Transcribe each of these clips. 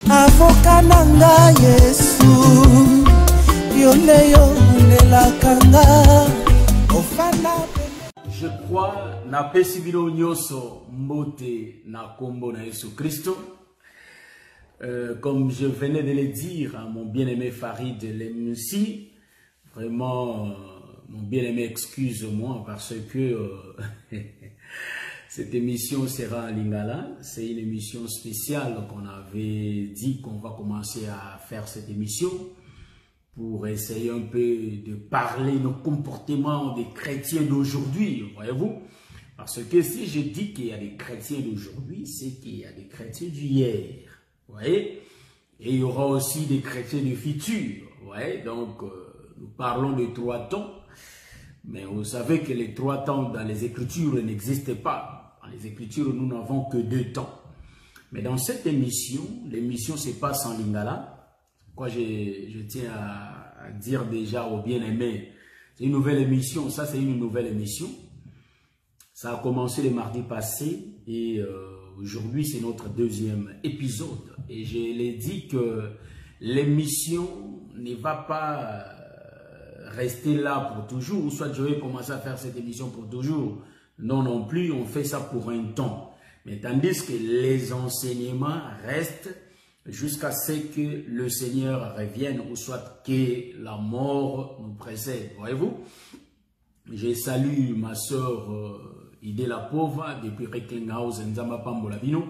Avocat nanga Yesu yoneyo nelakanga ofana. Je crois na pesibilo nyoso mbote na kombo na Yesu Christo. Comme je venais de le dire à mon bien-aimé Farid Lemsi, vraiment mon bien-aimé, excuse-moi parce que cette émission sera en lingala. C'est une émission spéciale qu'on avait dit qu'on va commencer à faire cette émission pour essayer un peu de parler nos comportements des chrétiens d'aujourd'hui, voyez-vous. Parce que si je dis qu'il y a des chrétiens d'aujourd'hui, c'est qu'il y a des chrétiens d'hier, vous voyez. Et il y aura aussi des chrétiens du futur, vous voyez. Donc, nous parlons de 3 temps. Mais vous savez que les 3 temps dans les Écritures n'existent pas. Dans les Écritures, nous n'avons que 2 temps. Mais dans cette émission, l'émission se passe en lingala. Quoi, je tiens à dire déjà aux bien-aimés, c'est une nouvelle émission. Ça, c'est une nouvelle émission. Ça a commencé le mardi passé et aujourd'hui, c'est notre 2e épisode. Et je l'ai dit que l'émission ne va pas rester là pour toujours. Soit je vais commencer à faire cette émission pour toujours. Non, non plus, on fait ça pour un temps. Mais tandis que les enseignements restent jusqu'à ce que le Seigneur revienne ou soit que la mort nous précède. Voyez-vous? Je salue ma soeur Idé la Pauvre depuis Recklinghausen, Nzamba Pambola Bino.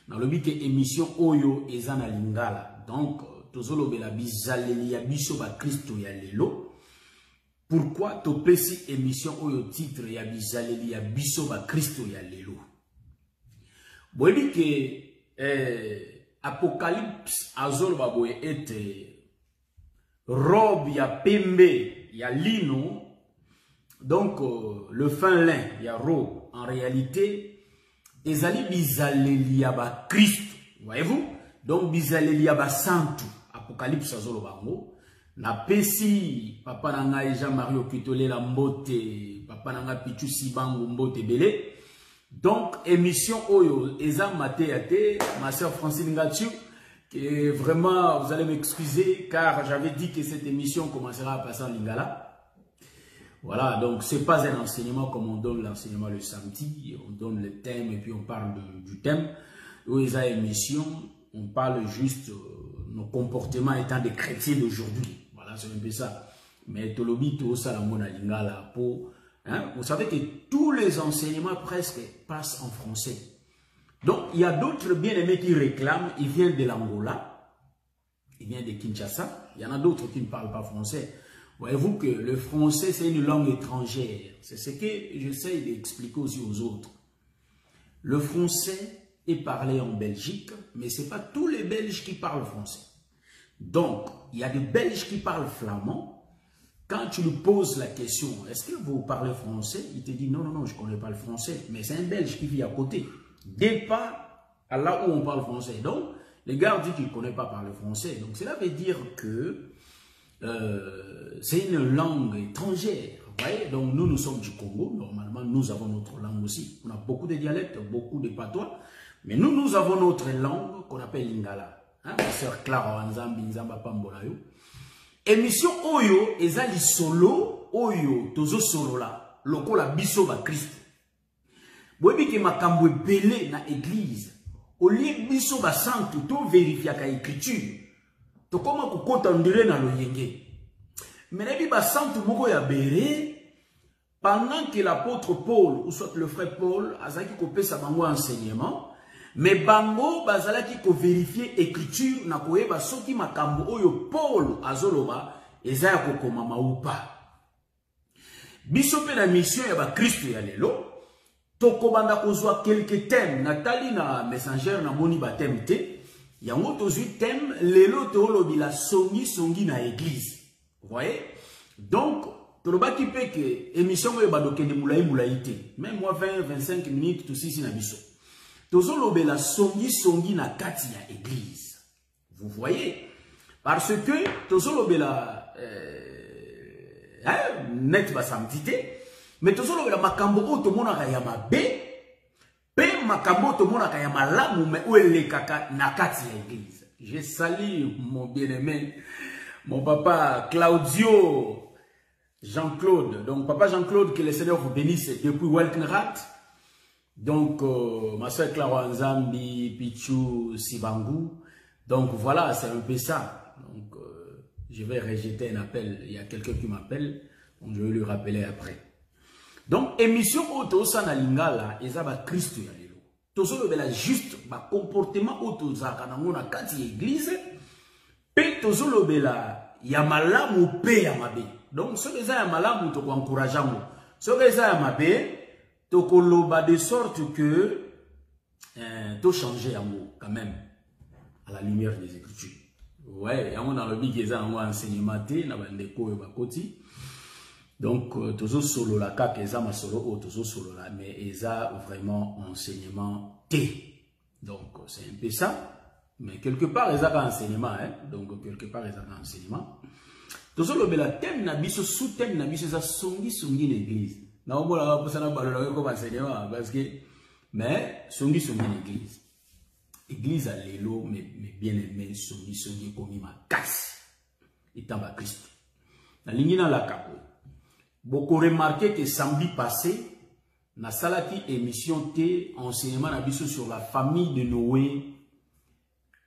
Dans le but que émission Oyo Ezana Lingala. Donc, tozolo bela bizaleli ya biso ba Christo ya lelo. Pourquoi topesi émission Oyo titre ya bizaleli ya biso ba Christo ya lelo? Boyebi que Apocalypse azol baboye ete robe ya pembe ya lino, donc le fin lin ya robe en réalité ezali bizaleli ya ba Christ, voyez-vous. Donc bizaleli ya ba santu. Apocalypse azol bango na pesi papa nanga Jean-Marie Okitole la mbote, papa nanga Pichu Sibangu mbote belé. Donc, émission Oyo, Eza Matéate, ma soeur Francine Ngatiou, que vraiment, vous allez m'excuser, car j'avais dit que cette émission commencera à passer en lingala. Voilà, donc c'est pas un enseignement comme on donne l'enseignement le samedi, on donne le thème et puis on parle du thème. Eza émission, on parle juste nos comportements étant des chrétiens d'aujourd'hui. Voilà, c'est un peu ça. Mais Tolobi, tout ça, la mona lingala, pour... Hein? Vous savez que tous les enseignements presque passent en français. Donc, il y a d'autres bien-aimés qui réclament. Ils viennent de l'Angola, ils viennent de Kinshasa. Il y en a d'autres qui ne parlent pas français. Voyez-vous que le français, c'est une langue étrangère. C'est ce que j'essaie d'expliquer aussi aux autres. Le français est parlé en Belgique, mais ce n'est pas tous les Belges qui parlent français. Donc, il y a des Belges qui parlent flamand. Quand tu lui poses la question, est-ce que vous parlez français? Il te dit non, non, non, je ne connais pas le français. Mais c'est un Belge qui vit à côté. Des pas à là où on parle français. Donc, les gars disent qu'il ne connaît pas parler français. Donc, cela veut dire que c'est une langue étrangère. Vous voyez? Donc, nous sommes du Congo. Normalement, nous avons notre langue aussi. On a beaucoup de dialectes, beaucoup de patois. Mais nous avons notre langue qu'on appelle lingala. Hein? Ma soeur Clara Wanzambi, Nzamba Pambolayo. Émission Oyo ezali solo Oyo tozo solo la lokola biso ba Christ. Boyebi ke makambo ebele na église. Olie biso ba santu to vérifia ka écriture. To koma kokota ndire na loyenge. Menebi ba santu moko ya bere pendant que l'apôtre Paul ou soit le frère Paul azaki kopesa bango enseignement. Mais bango bazalaki ko vérifier écriture na koyeba soki makambo oyo Paul azoloba ezaya kokoma maupa. Biso pe na mission ya ba Kristo ya lelo tokobanda kozwa quelques thèmes natali na messenger na moni ba thème te yango tozwi thème lelo tolobi la songi na église. Vous voyez? Donc tolobaki pe ke émission oyo badokende mulai te. Même moi 20-25 minutes to sisi na biso. Tozolobe la songi na kati ya église. Vous voyez? Parce que tozolobe la net basamtite, mais tozolobe la makambo o tomona ka ya mabe, pe makambo tomona ka ya malamu me o elekaka na kati ya église. J'ai sali mon bien-aimé, mon papa Claudio Jean-Claude. Donc, papa Jean-Claude, que le Seigneur vous bénisse depuis Welkenrat. Donc, ma soeur Clara Nzambi, Pichou, Sibangou. Donc, voilà, c'est un peu ça. Donc, je vais rejeter un appel. Il y a quelqu'un qui m'appelle. Donc, je vais lui rappeler après. Donc, émission auto sana lingala, ezaba Christ ya lelo. Tozo bela juste ba comportement auto zaka na ngona kati église. Pe tozo lobela ya malamu pe ya mabe. Donc, ce que ça ya malamu to ko encourager mo. Ce que ça ya mabe to ko loba de sorte que to changer amour quand même à la lumière des Écritures. Ouais, yango dans le big eza ngo enseignement te na bandeko yo bakoti. Donc, toujours solo la cap, eza ma solo, toujours solo la, mais eza vraiment enseignement T. Donc, c'est un peu ça. Mais quelque part, eza pas enseignement, hein. Donc, quelque part, eza pas enseignement. Toujours le bel thème na biso, sous-thème na biso, eza songi l'église. Na on voit pour ça na balolo comme enseignement, parce que, mais songi l'église. Église à l'élo, mais bien aimé, songi comme ma casse. Et tamba Christ. Na lingina la capo. Beaucoup remarqué que samedi passé, na salaki émission T, enseignement nabiso sur la famille de Noé,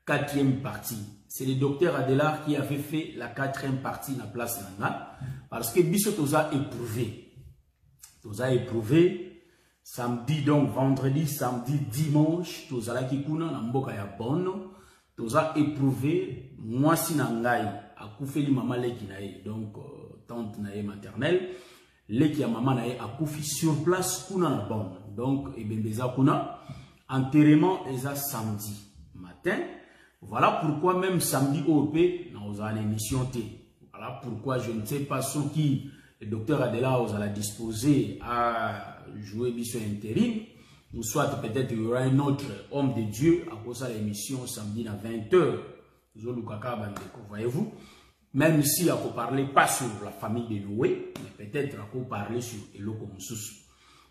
4e partie. C'est le docteur Adelar qui avait fait la 4e partie na place nanga, parce que biso toza éprouvé. Toza éprouvé, samedi donc, vendredi, samedi, dimanche, toza la kikuna na mboka ya bono, toza éprouvé, moi si nangai, akoufeli mama leki nae, donc, tante nae maternelle, leki ya maman nae akoufi sur place kuna na bon. Donc, ebembeza kuna, enterrement eza samedi matin. Voilà pourquoi même samedi OP, nous avons une émission T. Voilà pourquoi je ne sais pas ce qui le docteur Adela vous a disposé à jouer mission intérim, ou soit peut-être il y aura un autre homme de Dieu à cause de l'émission samedi à 20h. Voyez-vous? Même si on ne parle pas sur la famille de Noé, mais peut-être on peut parler sur Eloko Moussous.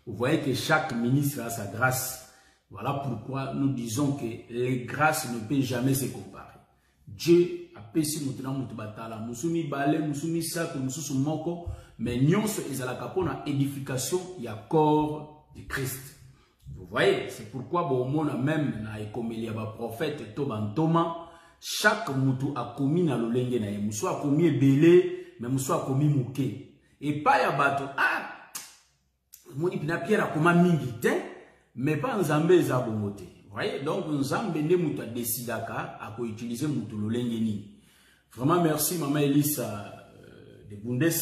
Vous voyez que chaque ministre a sa grâce. Voilà pourquoi nous disons que les grâces ne peuvent jamais se comparer. Dieu a péché maintenant Moutubatala, Moussoumi Balé, Moussoumi Sak, Moussous Moko, mais nous sommes à édification, il y a corps de Christ. Vous voyez, c'est pourquoi on a même na ekomelia ba prophète Tobantoma. Chaque moutou a commis na lolenge na ye. Moussou a commis belé, mais moussou a commis mouké. Et pas ya bato. Ah! Moni pina pierre a commis mingi, mais pas Nzambe za bomote. Vous voyez? Donc Nzambe ne moutou a décidé à utiliser moutou lolenge ni. Vraiment merci maman Elisa de Bundes.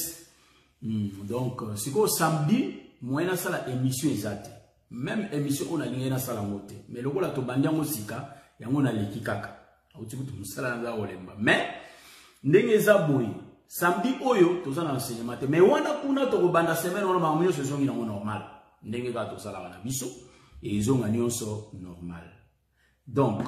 Donc c'est quoi samedi, moi na sala émission exacte. Même émission on a lié na sala mote. Mais le la to bandia mosika, yango na leki kaka. Mais, ndenge zaboui, samedi oyo, toza na enseignement. Mais wana kuna to banda semaine on ma moyo saison ina normal. Ndenge ga to sala wana biso et ils ont nyonso normal. Donc,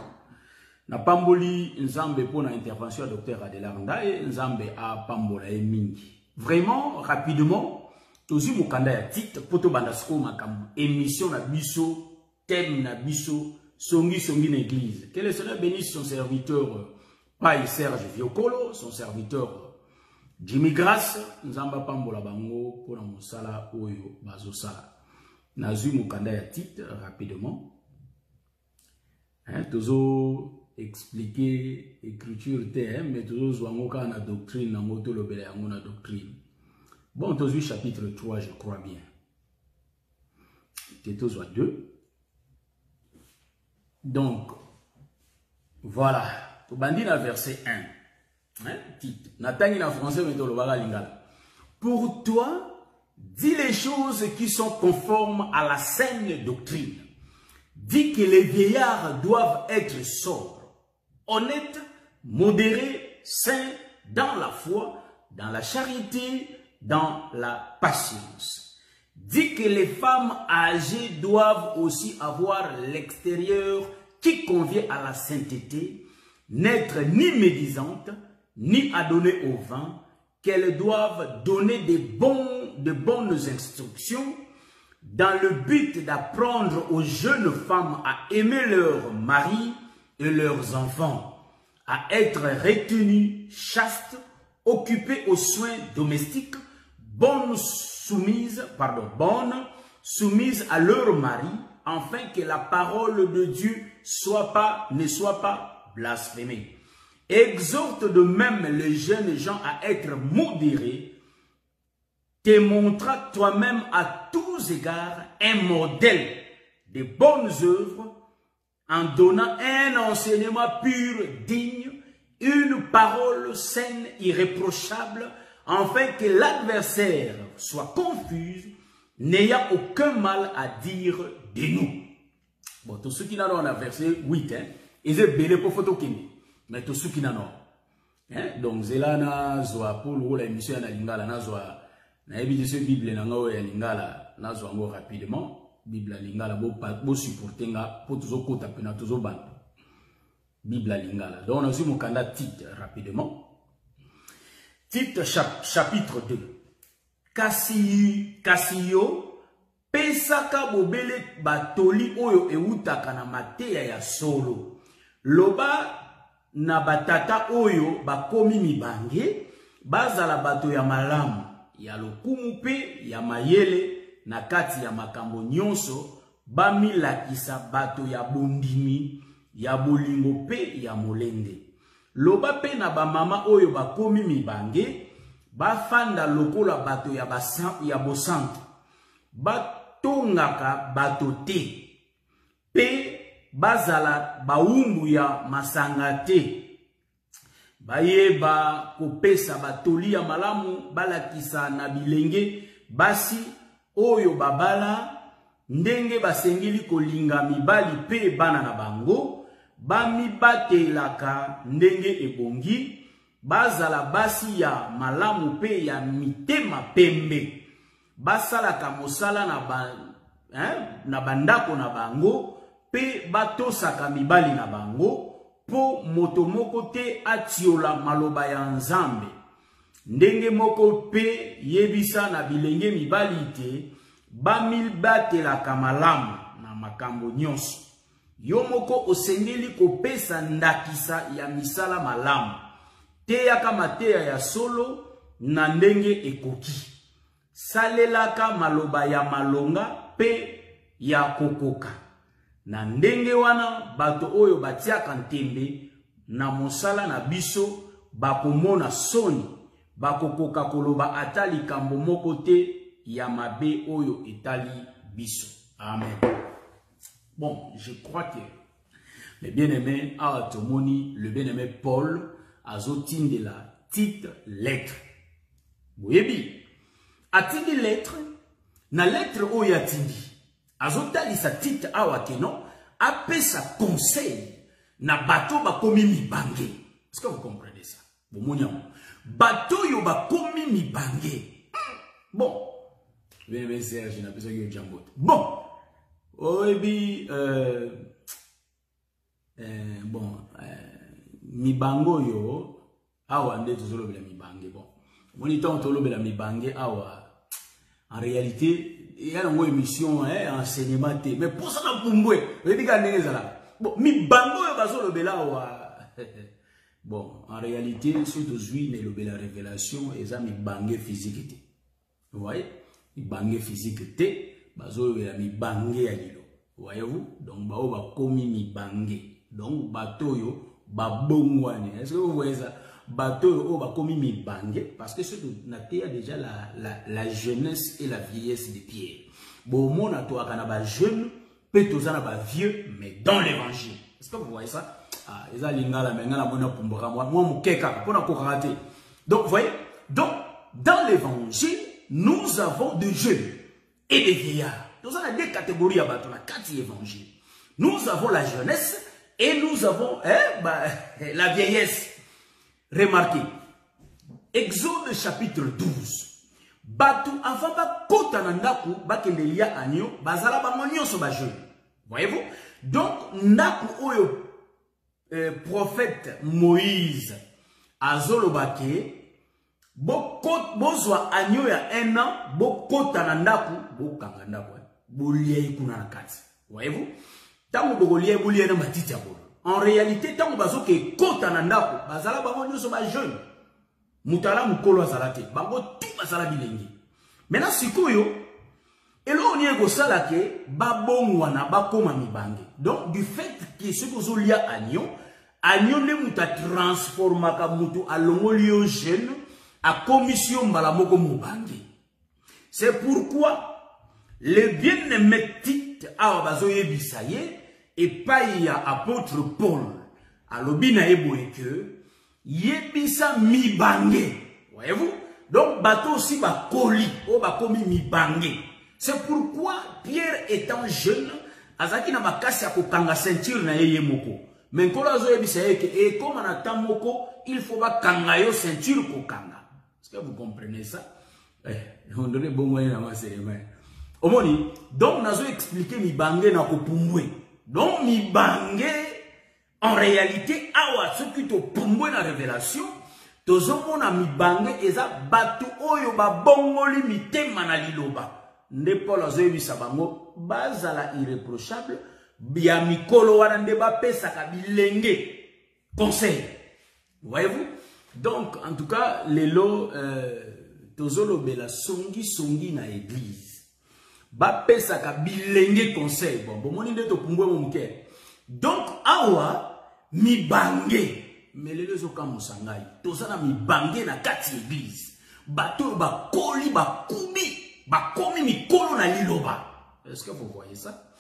na pamboli nzambe pour na intervention docteur Adelar Ndaye, nzambe a pambola e mingi. Vraiment rapidement, tozi mukanda ya titre poto banda sko makambu émission na biso, thème na biso. Songi l'église. Que le Seigneur bénisse son serviteur Pai Serge Viokolo, son serviteur Jimmy Grace, Nzamba Pambola Bango, pour la Moussala Oyo Bazosala. Nazu Mukanda ya titre rapidement. Hein, toujours expliquer écriture TM, mais toujours Zwangoka na doctrine, na moto lobele na doctrine. Bon, toujours chapitre 3, je crois bien. Tétos 2. Donc, voilà. Au bandit dans verset 1. Hein, titre. Nathan en français, mais dans le baga lingala. Pour toi, dis les choses qui sont conformes à la saine doctrine. Dis que les vieillards doivent être sobres, honnêtes, modérés, saints dans la foi, dans la charité, dans la patience. Dit que les femmes âgées doivent aussi avoir l'extérieur qui convient à la sainteté, n'être ni médisantes, ni adonnées au vin, qu'elles doivent donner de bonnes instructions dans le but d'apprendre aux jeunes femmes à aimer leurs maris et leurs enfants, à être retenues chastes, occupées aux soins domestiques, bonnes soumises à leur mari, afin que la parole de Dieu ne soit pas blasphémée. Exhorte de même les jeunes gens à être modérés, te montrant toi-même à tous égards un modèle de bonnes œuvres, en donnant un enseignement pur, digne, une parole saine, irréprochable, afin que l'adversaire soit confus, n'ayant aucun mal à dire de nous. Bon, tous ceux qui n'ont pas verset 8, hein, ils ont belé pour photo kini, mais tous ceux qui n'ont pas. Donc, c'est là, na zoa pour l'émission na lingala, na zoa, na ébi ce Bible na ngao ya lingala, na zoa ngo rapidement. Bible lingala bo supporter nga pour toujours kota pena toujours ban. Bible lingala. Donc on a aussi mon candidat Tite rapidement. Tite chapitre 2. Kasio pesaka bobele batoli oyo eutaka na mateya ya solo. Loba na batata oyo bakomi mibange bazala bato ya malamu ya lokumu pe ya mayele na kati ya makambo nyonso bamilakisa bato ya bondimi ya bolingo pe ya molende. Loba pe na bamama oyo bakomi mibange bafanda lokola bato ya bosantu batongaka bato te pe bazala baumbu ya masanga te. Bayeba kopesa batoli ya malamu balakisa na bilenge basi oyo babala ndenge basengeli kolinga mibali pe bana na bango bamibatelaka ndenge ebongi bazala basi ya malamu pe ya mitema pembe basalaka mosala na bandako na bango pe batosaka mibali na bango po moto moko te atiola maloba ya Nzambe ndenge moko pe yebisa na bilenge mibali te bamibatelaka malamu na makambo nyonso. Yo moko osengeli kopesa ndakisa ya misala malamu teyaka mateya ya solo na ndenge ekoki salelaka maloba ya malonga pe ya kokoka na ndenge wana bato oyo batiaka ntembe na mosala na biso bakomona soni bakokoka koloba ata likambo moko te ya mabe oyo etali biso. Amen. Bon, je crois que le bien-aimé a tomoni, le bien-aimé Paul azotine de la petite lettre. Boyebi, atindi lettre, na lettre oyo atindi. Azotali sa petite awakeno, apesa conseil na bato bakomi mibange. Est-ce que vous comprenez ça? Bon, bato yo bakomi mibange. Bon, bien-aimé Serge, n'a pas eu Djambot. Bon, oyebi, mibango yo, awa nde tozolo bela mibange. Bon, monitant tolo bela mibange awa. En réalité, il y a une émission, enseignement, mais pour ça, on a bon, mibango yo bazolo bela awa. Bon, en réalité, c'est aujourd'hui la révélation, et ça mibange physique. Vous voyez? Mibange physique te, bazolo bela mibange ya lilo. Voyez-vous? Donc, bao ba komi mibange. Donc, bato yo babongwane. Est-ce que vous voyez ça? Bato yo ba komi mibange. Parce que c'est déjà la jeunesse et la vieillesse de Pierre. Bon, mon ato akana ba jeune, peut tozana ba vieux, mais dans l'évangile. Est-ce que vous voyez ça? Ah, eza lingala mengala mona pumbora moi mukeka pona kokate. Donc, vous voyez? Donc, dans l'évangile, nous avons des jeunes et des vieillards. Nous avons deux catégories à battre, quatre évangiles. Nous avons la jeunesse et nous avons la vieillesse. Remarquez, Exode chapitre 12. Batu avant ba kota nandaku bakendelia anyo bazala bangonyo so ba jeune. Voyez-vous? Donc ndaku oyo prophète Moïse azolobake bozwa anyo ya 1 an bokota na ndaku bokanga ndaku bolia ikuna na kati. Voyez-vous? Tango bokolia bolia na matiti ya bolo. en réalité, tant que bazo ke kota nandako, bazala bango nyoso ba jeune. Mutala mukolo azalate, bango tout bazala bilengi. Maintenant sikoyo, et là on y est go salake, babongwana bakoma mibange. Donc du fait que ce que zo lia agnon ne muta transformaka mutu alongo lio jeune à commission mbalamoko mubange. C'est pourquoi les bien-aimés titres à bazoye bisaye et pas y a apôtre Paul à l'obina eboe que yebisa mibange. Voyez-vous? Donc bateau aussi ba koli o ba komi mibange. C'est pourquoi Pierre étant jeune azaki na makasi ya kokanga ceinture na yeye moko. Mais quand on a dit que comme on attend moko, il faut pas kanga yo ceinture kokanga. Est-ce que vous comprenez ça? On donne bon moyen à ma cérémonie. Omoni, donc nous avons expliqué mi bangé na kopumbwe. Donc mi bangé en réalité awa ce qui to pumbwe na révélation, tozo na mi bangé eza batu oyo ba bongoli mitema na liloba. Nde Paul azoyebi sabango bazala irréprochable. Bia mikolo wana nde ba pesa ka bilenge conseil. Voyez-vous? Donc en tout cas lelo tozolo bela songi na église. Ba pesa ka bilenge conseil. Bon moni nde to pumbwe mo mke. Donc awa mi bangé melele zo ka musangai. Tozana mi bangé na kati église. Bato ba koli ba kubi ba komi mikolo na liloba. Est-ce que vous voyez ça?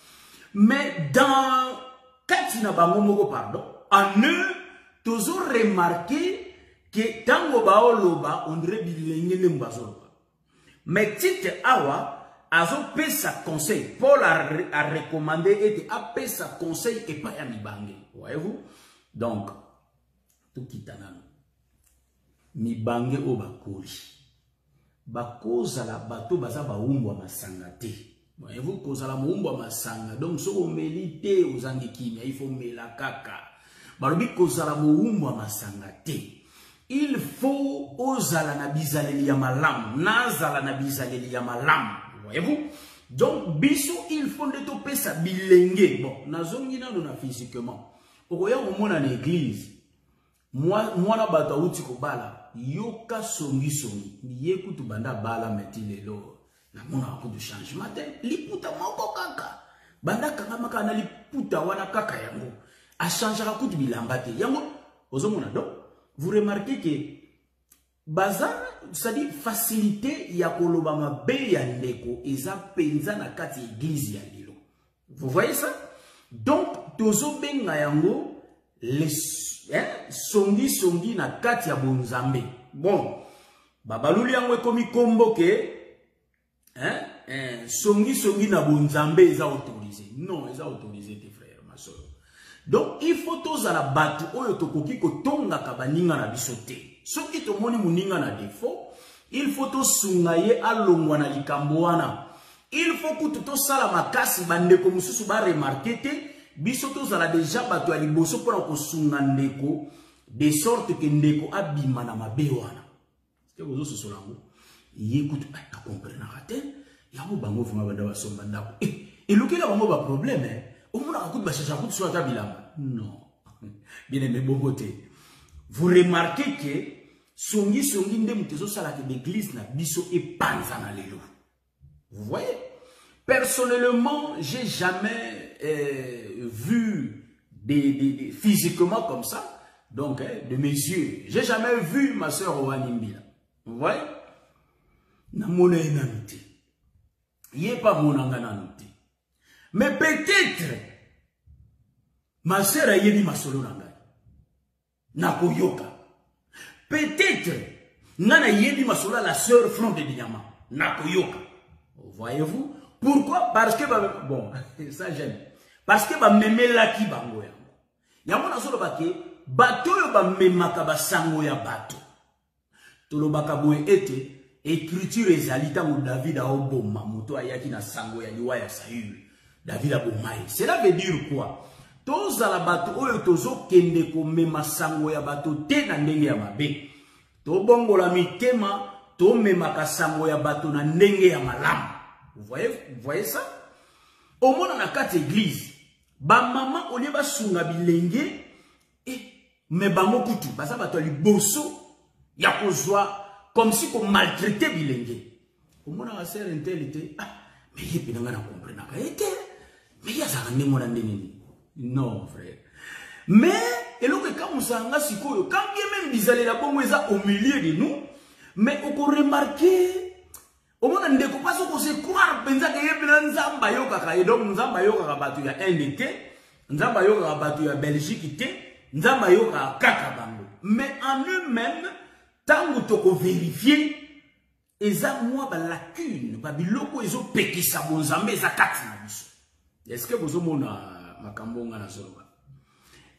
Mais dans Katina Bangomoko, pardon, en eux, toujours remarqué que Tango Baoloba, on dirait bilingue n'embazoloba. Mais Tite Awa, Azo paie sa conseil. Paul a recommandé et a paie sa conseil et pas à Mibangue. Voyez-vous? Donc, tout qui t'anano. Mibangue au bakoli. Bakoza la bateau baza baumwa masangate. Voyez-vous, kozala moumba masanga. Donc, si vous mélitez aux angikimia, il faut mela kaka. Barobi kozala moumba masanga te. Il faut ozala na bizaleli ya malam. Nazala na bizaleli ya malam. Voyez-vous? Donc, biso, il faut de toper sa bilenge. Bon, nazongi na dona physiquement. Okoya omona na église. Moi na bata uti ko bala. Yoka songi. Yekutu banda bala metile lo. Na mona ko de changement liputa moko kaka banda kanga maka na liputa wana kaka yango a changer ko de bilamba te yango ozomona donc vous remarquez que bazar c'est-à-dire facilité ya koloba mabe ya ndeko eza penza na kati église ya lilo. Vous voyez ça? Donc tozo benga yango les songi na kati ya bonzambe. Bon babaluli yango ekomi kombo ke songi na bonzambe eza autorisé. Non, eza autorisé tes frères, ma soeur. Donc il faut tous à la batu oyo tokoki ko tonga ka baninga na bisote. Soki to moni muninga na défaut, il faut to sungaye alongwa na likambo wana. Il faut que to sala makasi bande ko mususu ba remarquer te biso to zala déjà batu ali boso pona ko sunga ndeko de sorte que ndeko abima na mabe wana. Est-ce que vous osez solango? Écoute, tu comprends raté? Il y a un bango fuma banda wa somba ndako. Et le là bango ba problème au moins à coup de bachacha coup sur ta bilamba. Non. Bien aimé boboté. Vous remarquez que songi nde mutezo sala ke l'église na biso et panza na lelo. Vous voyez? Personnellement, j'ai jamais vu des physiquement comme ça. Donc de mes yeux, j'ai jamais vu ma sœur Owanimbila. Vous voyez? Na mona enamité. Yé pas mon angananité. Mais peut-être, ma sœur a yébi ma solo nangai. Nako yoka. Peut-être, nana yébi ma solo la sœur front de Diama. Nako yoka. Voyez-vous? Pourquoi? Parce que, bon, ça j'aime. Parce que, meme laki bango yango. Yango na solo bake, bato yo memaka basango ya bato. Tolo baka boye ete, écriture ezalita ou David a oboma moto ayaki na sango ya liwa ya Saül. David a bomai. Cela veut dire quoi? Toza la bato oyo tozo kende ko mema sango ya bato te na ndenge ya mabe. To bongo la mitema to mema ka sango ya bato na ndenge ya malamu. Vous voyez ça? Au monde na kati église, ba mama olie ba sunga bilenge mais bango kutu basa bato liboso ya kozwa comme si ko maltraiter bilenge omona wa sœur intelite mais yepi nga na comprendre ka ete mais ya za ndemo na ndeni non frère mais eloko ka musanga sikoyo quand bien même bizalela bongo eza au milieu de nous mais on peut remarquer au moins ndeko pas ko se croire penza ke yepi na nzamba yoka ka donc nzamba yoka ka batu ya NDT nzamba yoka ka batu ya Belgique te nzamba yoka kaka bango mais en eux-mêmes tango toko vérifier eza moi ba lacune ba biloko ezo pekisa bonzambe eza kati na biso est-ce que vous mona makambo nga na soloba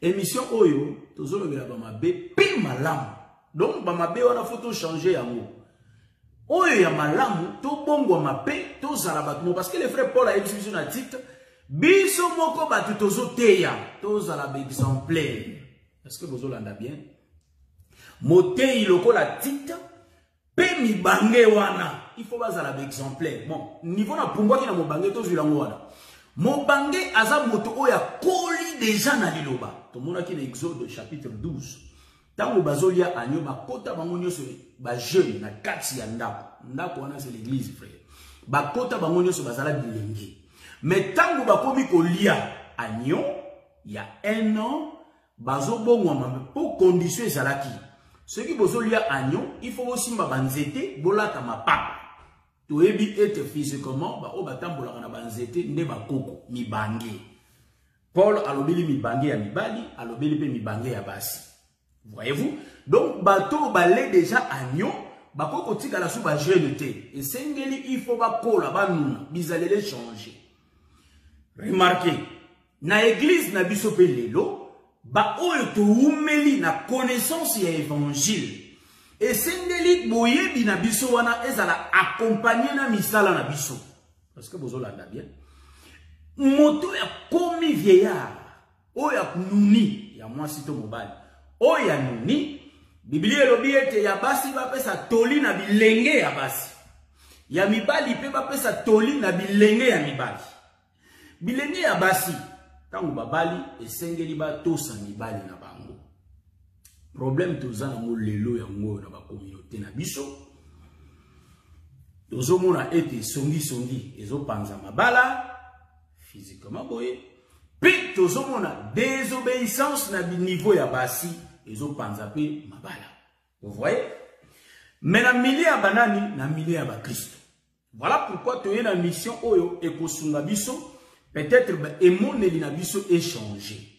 émission oyo tozolobela ba mabe pe malamu donc ba mabe wana photo changer yango oyo ya malamu to bongwa mabe to zala batu parce que les frères Paul a écrit sur un titre biso moko batu tozoteya to zala ba exemplaire est-ce que vous olanda bien motei lokola titre pe mi bange wana il faut bazala ba exemplaire bon niveau na pungwa ki na mobange to zulango wana mobange aza moto oya koli déjà na liloba to mona ki na Exode chapitre 12 tango bazolia anyo bakota bango nyoso ba jeune na kati ya ndako wana c'est l'église frère bakota bango nyoso bazala bilenge mais tango bakomi kolia anyo ya 1 an bazobongwa mame pour condition ezalaki ce qui bozolia agnon il faut aussi ma banzete bolata mapapa to ebi ete physiquement ba o batambola na banzete nde bakoko mibange Paul alobeli mibange ya mibali alobeli pe mibange ya basi voyez-vous donc bato balé déjà agnon bakoko tika la sou ba jeune te et sengeli il faut bakola banuna bizalele changer remarquez na église na biso pe lelo ba oyo to umeli na connaissance ya évangile et sendeli boyebi na biso wana ezala accompagner na misala na biso parce que bozolanda bien moto ya komi vieillard oyo nuni ya mwasi to mobali oyo ya nuni Biblia elobi ete ya basi bapesa toli na bilenge ya basi ya mibali pe bapesa toli na bilenge ya mibali bilenge ya basi tango babali esengeli batosa mibali na bango problème toza na lelo ya ngo na ba communauté na biso tozomona ete songi ezopanza mabala physiquement boye pe tozomona désobéissance na niveau ya basi ezopanza pe mabala vous voyez mais na milieu ya banani na milieu ya ba Kristo voilà pourquoi toye na mission oyo ekosunga biso peut-être émoneli na biso échanger.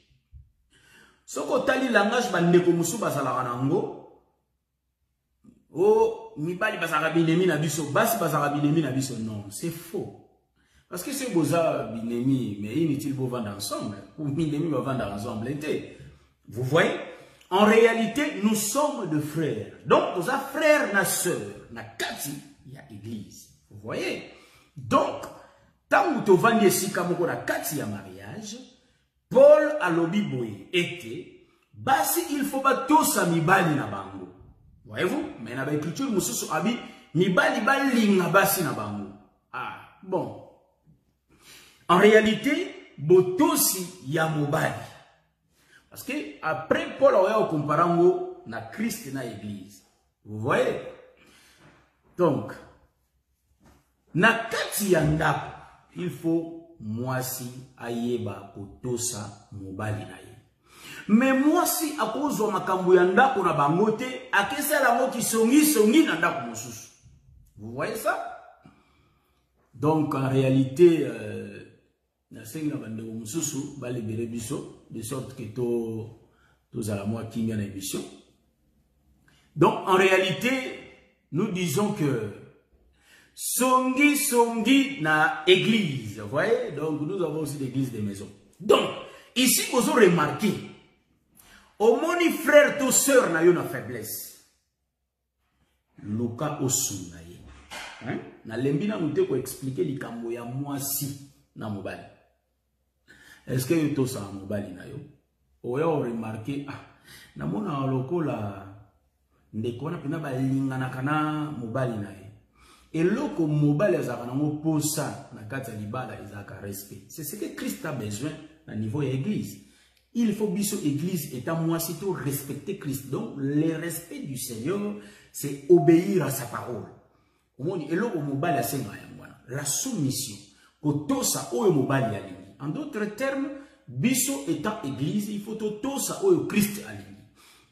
Soko tali langage bandeko musu bazala nango. Oh, mibali bazala binemi na biso, basi bazala binemi na biso non, c'est faux. Parce que c'est boza binemi, mais inutile beau vendre ensemble. Ou binemi va vendre ensemble. Vous voyez? En réalité, nous sommes de frères. Donc, nous avons frères na sœur, na kati ya église. Vous voyez? Donc, tant que vous avez si comme la kati ya mariage, Paul alobi boye était, basi il faut pas tous mibali na bango. Voyez-vous? Mais na ba écriture mususu abi mibali balinga basi na bango. Ah, bon. En réalité, botosi ya mobali. Parce que après Paul a comparango na Christ na église. Vous voyez? Donc, na kati ya ndako il faut mwasi ayeba kotosa mobali na ye. Mais mwasi akozwa makambo ya ndako na bango te akesala ngo kisongi na ndako mosusu. Vous voyez ça? Donc en réalité na sengi na bandeko mosusu ba libérer biso de sorte que tous à la moi qui na émission. Donc en réalité nous disons que songi na église, vous voyez? Donc nous avons aussi l'église des maisons. Donc ici vous avez remarqué au moni frère to sœur na yo na faiblesse loka osunda ye hein na lembi na muté ko expliquer likambo ya mwasi na mobali. Est-ce que yo to sa mobali na yo oyo remarqué na mona lokola ndeko na pina ba lingana kana mobali na ye. Et loko mobile azaka nango posa na kati ya libala ezaka respect. C'est ce que Christ a besoin à niveau de l'église. Il faut biso église étant moi sitôt respecter Christ. Donc, le respect du Seigneur, c'est obéir à sa parole. La soumission. En d'autres termes, biso étant église, il faut tout ça au Christ à l'église.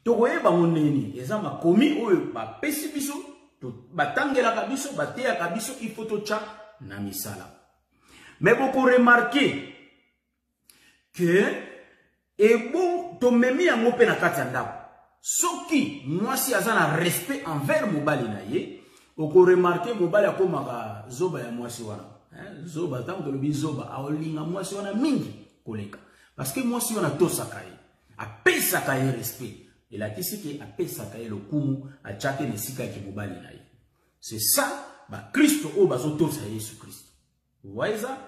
Tokoye ba moneni, ezama komi oyo ba pesi biso, to batangela ka biso, bateya ka biso, il faut to cha na misala. Mais beaucoup remarqué que et bon to memi yango pe na kati ya ndako. Soki mwasi azana respect envers mobali na ye, oko remarqué mobali akomaka zoba ya mwasi wana. Zoba tango to lobi zoba aolinga mwasi wana mingi koleka. Parce que mwasi wana tosaka ye, apesaka ye respect. Et la kisiki apesaka ye lokumu achake nesika ki mobali na ye. C'est ça ba Kristo o bazo tosa Yesu Kristo. Vous voyez ça?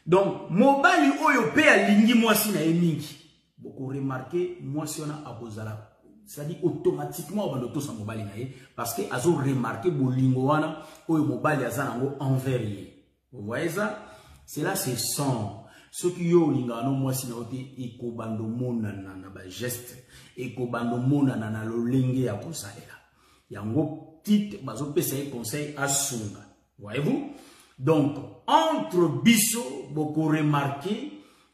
Donc mobali oyo pe alingi mwasi na ye mingi. Beaucoup remarqué mwasi wana abozala. C'est-à-dire automatiquement on va tosa mobali na ye parce que azo remarqué bolingo wana oyo mobali azana ngo envers ye. Vous voyez ça? C'est là c'est son. Ce qui yo lingano mwasi na ote ekobando mona na ba geste ekobando mona na lolenge ya kosalela. Yango titre bazo pesa ye conseil asunga. Voyez-vous? Donc entre biso beaucoup remarqué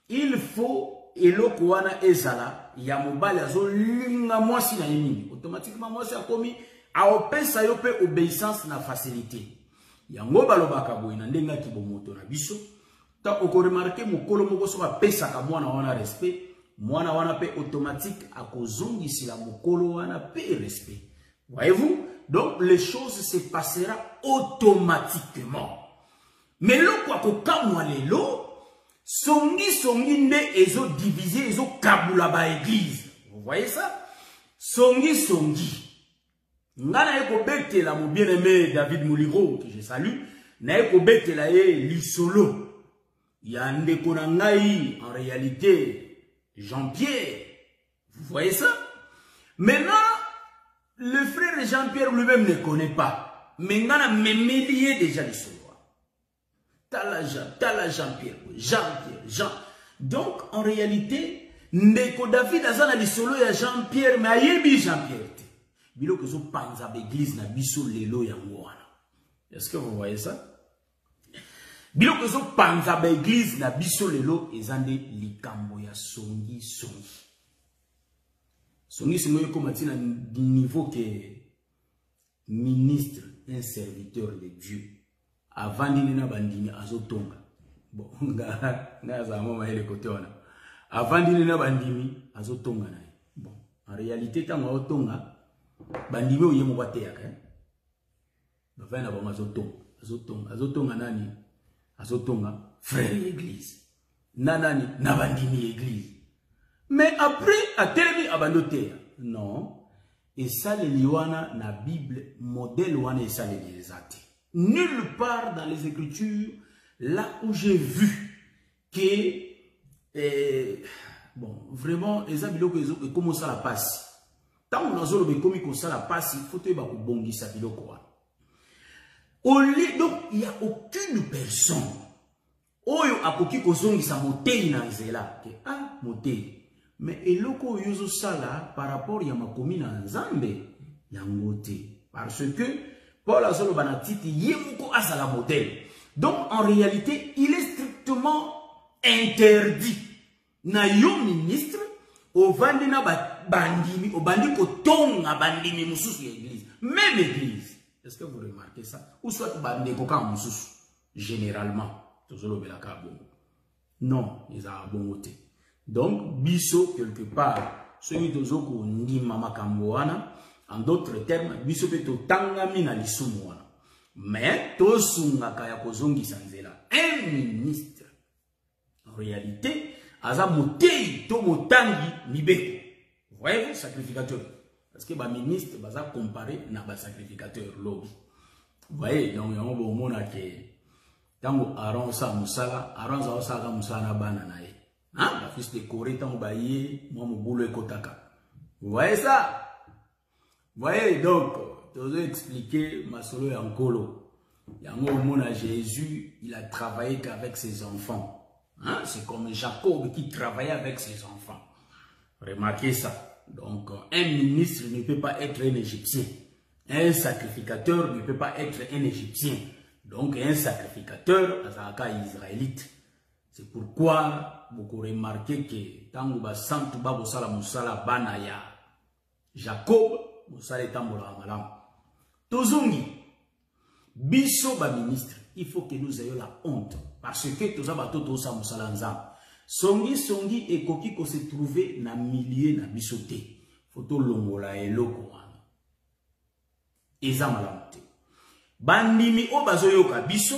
il faut eloko wana ezala ya mobali azo linga mwasi na yini automatiquement mwasi akomi aopesa yo pe obéissance na facilité. Yango balobaka boye na ndenga kibomoto na biso. Ta oko remarqué mokolo moko so pesa ka mwana wana respect, mwana wana pe automatique akozongisi la mokolo wana pe respect. Voyez-vous? Donc les choses se passera automatiquement. Mais lo kwa kokamwa lelo songi nde ezo diviser ezo kabula ba église. Vous voyez ça? Songi. Ngana eko betela mon bien-aimé David Mouliro que je salue, na eko betela ye lisolo. Yande konangai en réalité Jean-Pierre. Vous voyez ça? Maintenant, le frère Jean-Pierre lui-même ne connaît pas. Mais ngana memelié déjà lisolo. Tala Jean-Pierre, Jean. Donc, en réalité, Ndeko David azana lisolo ya Jean-Pierre, mais ayebi Jean-Pierre. Bilo que zo panza l'église na biso lelo ya ngwana. Est-ce que vous voyez ça? Bilo que zo panza l'église na biso lelo ezande likambo ya songi. Songi comme na niveau que ministre, un serviteur de Dieu. Avant d'ina bandini azotonga. Bon, nga za mama ele côté wana. Avant d'ina bandini azotonga na. Bon, en réalité tant azotonga bandimi oye mo bateaka. Bavana ba azotonga nani? Azotonga frère église. Nani na bandimi église. Mais après a terminé abandoter. Non. Et ça les liwana na Bible modèle wana et ça les ate. Nulle part dans les Écritures, là où j'ai vu que, bon, vraiment, les amis, ils commencent à la passer. Tant qu'on a zolo comme comme ça la passe, il faut que vous bongi ça bilo quoi. Au lieu donc il y a aucune personne. Oyo akoki kozongi sa motei na nzela ke ah motei. Mais eloko yozo sala par rapport ya makomi na nzambe ya ngote parce que Paul Azolo Banatiti yemoko azala modèle. Donc en réalité, il est strictement interdit na yo ministre au vandina bandimi au bandi ko tonga bandimi mususu église. Même église. Est-ce que vous remarquez ça? Ou soit bandi ko ka mususu généralement. Tozolo belaka bon. Non, ils a bon. Donc biso quelque part, celui tozoko ndima makambo wana. En d'autres termes, bisopeto tangami na lisumu wana. Mais tosunga kaya kozongi sanzela. Un ministre. En réalité, aza motei to motangi mibeko. Vous voyez, sacrificateur. Parce que ba ministre baza comparé na ba sacrificateur lobby. Vous voyez, donc yango bo mona ke tango Aaron sa musala, Aaron za osaka musala bana na ye. Hein, la fils de Corée tango ba ye, moi mo bolo ekotaka. Vous voyez ça? Voyez donc, je vous ai expliqué ma solo et Ankolo. Yango mona Jésus, il a travaillé qu'avec ses enfants. Hein? C'est comme Jacob qui travaillait avec ses enfants. Remarquez ça. Donc, un ministre ne peut pas être un Égyptien. Un sacrificateur ne peut pas être un Égyptien. Donc, un sacrificateur, c'est un israélite. C'est pourquoi vous remarquez que tant que santu ba bosala musala bana ya Jacob, musala tambola malam. Tozungi, biso ba ministre, il faut que nous ayons la honte parce que tous abato tosa musala nzam. Songi et koki ko se trouver na milieu na bisoté. Photo longola eloko wana. Eza malam te. Bandimi o bazoyoka biso,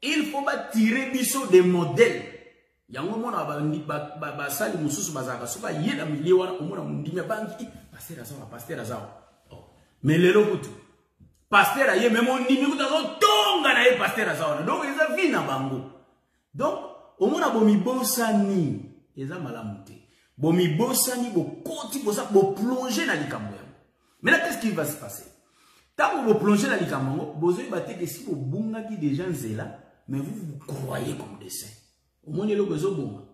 il faut pas tirer biso des modèles. Yango mona ba sali mususu bazaka soka yela milieu wana omona mundimi bangi pasteur azawa. Mais lelo kutu. Pasteur aye même ondimi kutazo tonga na ye pasteur azawa. Donc eza vina bango. Donc omona bomi bosani eza malamu te. Bomi bosani bo koti bosa bo plonger na likambo yango. Maintenant qu'est-ce qui va se passer? Tant que vous plongez dans les camarades, vous avez battu que si vous bungaki des gens là, mais vous croyez comme des saints. Au moins, les gens bon,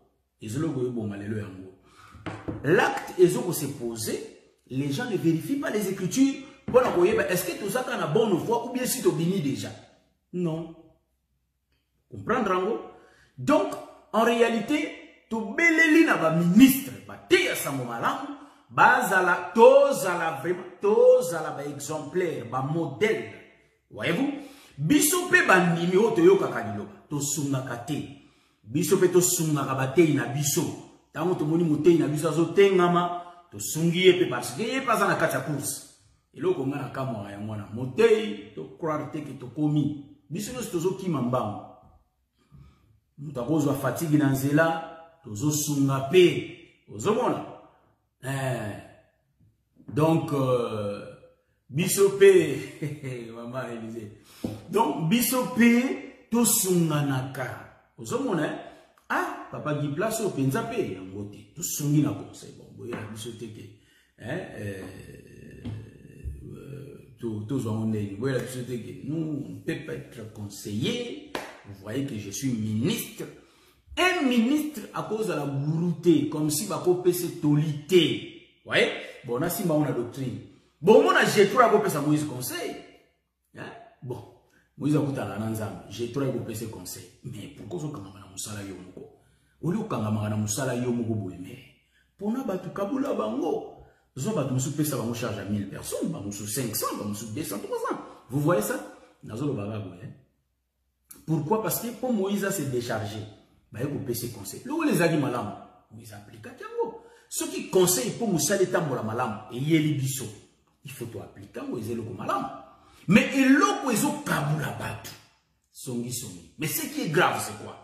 l'acte est se poser, les gens ne vérifient pas les écritures pour la voyer. Est-ce que tout ça a bonne foi ou bien si tu bénis déjà? Non. Comprendre? Donc, en réalité, tu beleli na ba ministre, ba te ya samomalam. Bazala, tozala vraiment, tozala ba exemplaire, ba modèle. Voyez-vous? Bisope bandimi o toyoka kanilo, to sunga kate. Bisope to sunga kabate na biso. Tango to moni mutei na biso azo tengama, to sungi epe parce que epe za na kata course. Eloko ngana kama ya mwana mutei to croire te que to komi. Biso no tozo kima mbango. Mutakozwa fatigue na nzela, tozo sunga pe. Ozomona? Donc, Bisopé, maman Élisée. Donc, Bisopé, to sunganaka. Vous savez, ah, papa qui place au Penzapé, en gros, tout sungi na conseil. Bon, vous voyez, la Bisopé, tous en est. Vous voyez, la Bisopé, nous, on ne peut pas être conseiller. Vous voyez que je suis ministre. Un ministre à cause de la bourouté, comme si bako pese tolité. Vous voyez? Bon, on a si on a doctrine. Bon, on a Jétro à pese Moïse conseil. Bon, Moïse a coûté à la nanzam. Jétro à pese conseil. Mais pourquoi on a na musala yomoko? Au lieu qu'on a na musala yomoko boumé. Pour na batu kabula bango. Nous avons batu musu pesa bango charge à 1000 personnes, bango sous 500, bango sous 200, 300. Vous voyez ça? Nazolo bagago, pourquoi? Parce que pour Moïse s'est déchargé. Il faut passer conseil. Là les amis malam, ils appliquent. Ceux qui conseillent pour Moussa les tambola malam et yeli biso, il faut tout appliquer. Ils ont le malam. Mais ils ont kabula batu. Songi. Mais ce qui est grave, c'est quoi?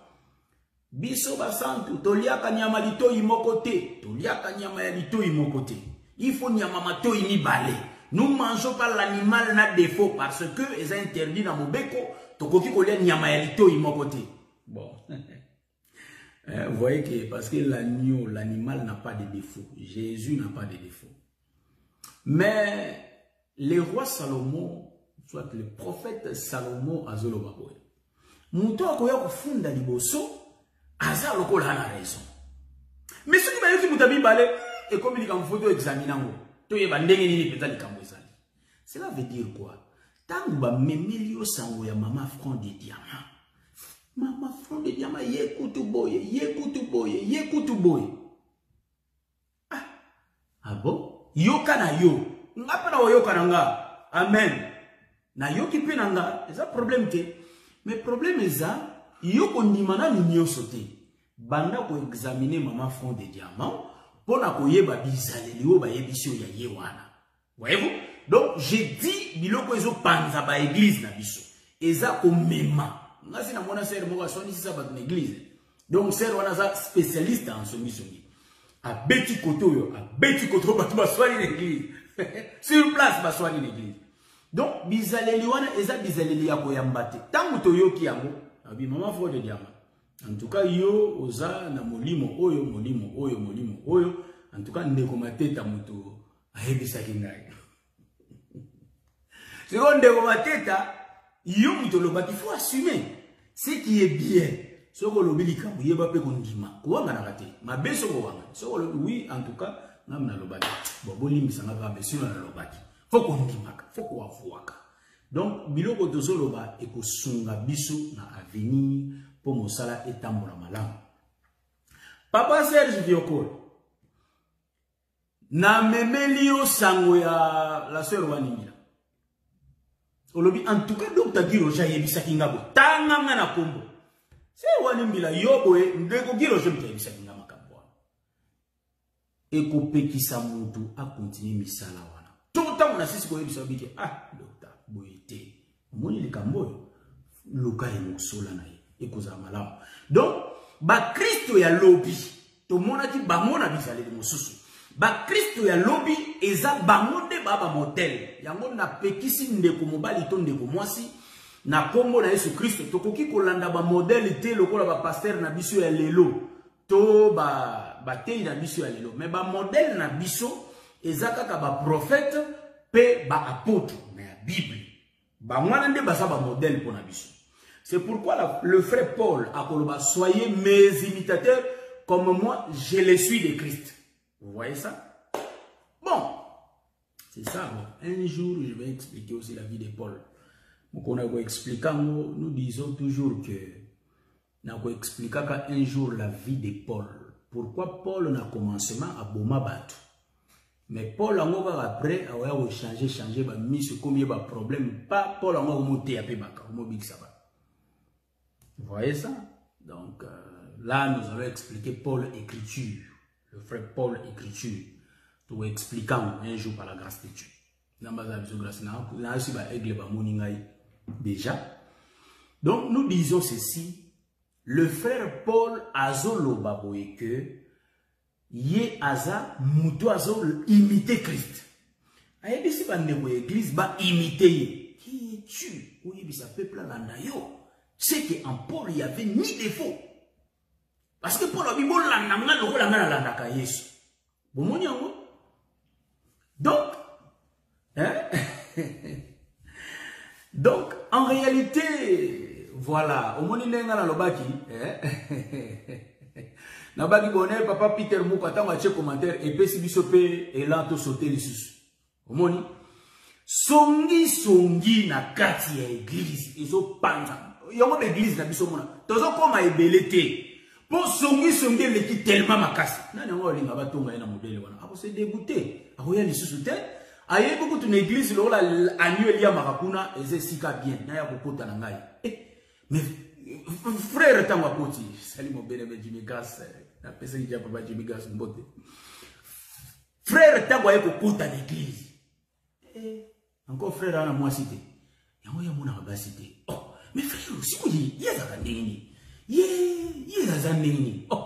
Biso basantu, toliaka nyama lito imokote, toliaka nyama ya lito imokote. Il faut nyama mato ini balé. Nous mangeons pas l'animal na défaut parce que ils ont interdit dans mon beko, tokoki kolia nyama ya lito imokote. Bon. Vous voyez que parce que l'agneau, l'animal n'a pas de défaut. Jésus n'a pas de défaut. Mais le roi Salomon, soit le prophète Salomon, Azolo Baboy. Mouto akoya kufunda liboso, Aza loko la raison. Mais ce qui m'a dit que Moutabi balé, et comme il y a une photo examinant, cela veut dire quoi? Tant que memilio sango ya maman front de diamant. Maman front de diamant, ye kutuboye. Ah bon? Yoka na yo. Ngapa na yoka na nga. Amen. Na yoki pe na nga. C'est un problème te. Mais problème est ça. Yoko ndimana ni nyosote. Banda ko examiner maman front de diamant. Pour na koyeba bizaleli o ba yebisio ya yewana. Voyez-vous? Donc j'ai dit biloko ezo panza ba église na biso. Eza ko mema. Ngasi na mona sere mo soni sisa ba l'église. Donc sere wana za spécialiste en songi. A beti koto ba tu ba swali l'église. Sur place ba swali l'église. Donc bizaleli wana eza bizaleli ya koyambate. Tangu toyoki yango, abi maman frère de diamant. En tout cas, yo oza na molimo oyo. En tout cas, ndeko mateta muto ahebisa kingai. Seconde ndeko mateta, yo muto loba, il faut assumer ce qui est bien. soko lobi likambo yeba pe kondima ko wanga na raté ma be soko wanga soko lobi oui en tout cas namna lobaki bon bolimbisa ngaka be sino na lobaki faut kondima faut ko afuaka donc biloko tozoloba e ko sunga biso na avenir pour mosala etambola malamu papa Serge Viokolo na memelio sango ya la sœur Wanimila olobi en tout cas donc tagiro jayebisa kingabo tanga na kombo se Wanimila yoboe ndeko giro je mtayebisa kingama kambo ekopekisa mutu a continuer misala wana tout temps na sisi ko yebisa bike docteur boyete moni likambo luka emosola na ye ekoza malamu donc ba Kristo ya lobi to mona ki ba mona bizale de mosusu ba Kristo ya lobi eza bangonde baba model yango na pekisi ndeko mobali to ndeko mwasi na kombo na Yesu Kristo tokoki kolanda ba model te lokola ba pasteur na biso ya lelo to ba te na biso ya lelo mais ba model na biso eza kaka ba prophète pe ba apôtre na ya Bible ba mwana nde basa ba model pour na biso. C'est pourquoi le frère Paul a dit soyez mes imitateurs comme moi je le suis de Christ. Vous voyez ça? Bon, c'est ça. Bon. Un jour, je vais expliquer aussi la vie de Paul. Donc, on a expliqué, nous disons toujours que nous avons expliqué qu'un jour la vie de Paul. Pourquoi Paul n'a commencé à Bomabat? Mais Paul a après changé, mis ce combien de problèmes. Pas Paul a monté à Pébaka, vous voyez ça? Donc là, nous allons expliquer Paul écriture. Le frère Paul écriture. Tout expliquant un jour par la grâce de Dieu. Déjà. Donc nous disons ceci. Le frère Paul azolo baboye que ye aza muto azo imiter Christ. Ayebi si ba ndeko église ba imiter ye. Qui es-tu? Ou yebi sa peuple landa yo. C'est qu'en Paul il y avait ni défaut. Parce que Paul a dit bon landa loko landa landa ka Yesu. Bon monyango. Donc donc en réalité voilà, au moment où na lobaki na baki bonheur papa Peter Mouka tanga che commentaire et pesi biso pe elanto sauter les sous. Au moment songi na kati ya église ezo panza. Yongo be église na biso mona. Tozo koma ebelete. Pour songi leki tellement makasi. Nani ngo linga batonga na modèle wana. Ako se dégoûté. Ako ya lisusu te. Aye beaucoup une église lola annuel ya makakuna eze sika bien. Na ya kokota na ngai. Mais frère tanga poti. Sali mo bene Jimmy Gas. Na pesa ya papa Jimmy Gas mbote. Frère tanga ya kokota na église. Encore frère ana moi cité. Yango ya mona ba cité. Oh, mais frère aussi il y a za ndini. Oh,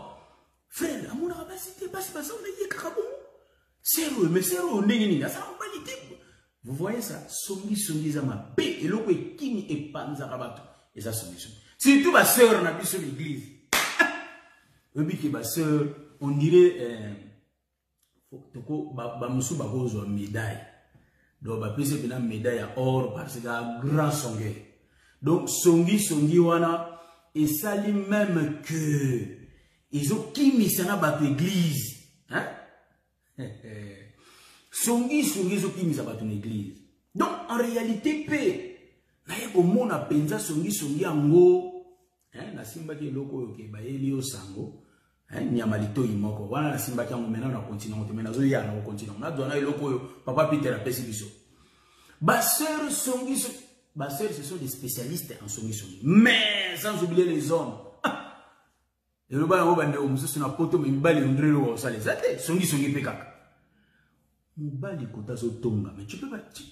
frère, à mon capacité, pas on est carabou. C'est vrai, mais c'est vrai, vous voyez ça? Songi zama paix et l'eau est kimi et panzarabato. Et ça, songi. Surtout ma soeur n'a plus sur l'église. Ma soeur, on dirait, Bamusu Bagozo a médaille. Donc, ma plus c'est une médaille à or parce qu'il y a un grand songi. Donc, songi wana. Et ça dit même que ils ont qui mis ça dans l'église. Hein? Songi, ils ont qui mis ça dans l'église. Donc, en réalité, na yeko mona penza songi ango. Hein? Na simba ki loko yoke ba elio sango. Hein? Nyamalito imoko. Wana na simba ki ango mena na continue. Mena zo ya na continue. Na dona loko yo. Papa Peter a pesi biso. Ba sœur songi. Bah, ce sont des spécialistes en songi. Mais sans oublier les hommes. Et le bas, on va dire, c'est une poto, mais il on dirait au salé. Songi pekaka. Mbali kota so tonga. Mais tu peux pas, tu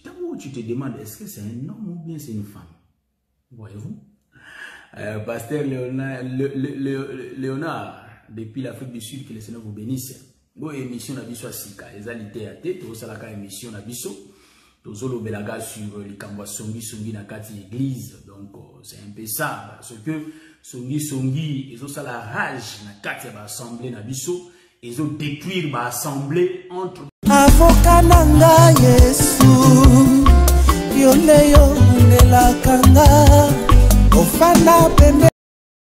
te demandes, est-ce que c'est un homme ou bien c'est une femme? Voyez-vous? Pasteur Léonard, depuis l'Afrique du Sud, que le Seigneur vous bénisse. Bon, émission na biso asika. Les alités à tête, au salaka émission na biso. Tozolo belaga sur les kamba songi na kati église. Donc c'est un peu ça parce que songi ils ont ça la rage na kati ba assemblée na biso, ils ont détruire ba assemblée entre avocat nanga Yesu yo leyo nela kanga ofana pembe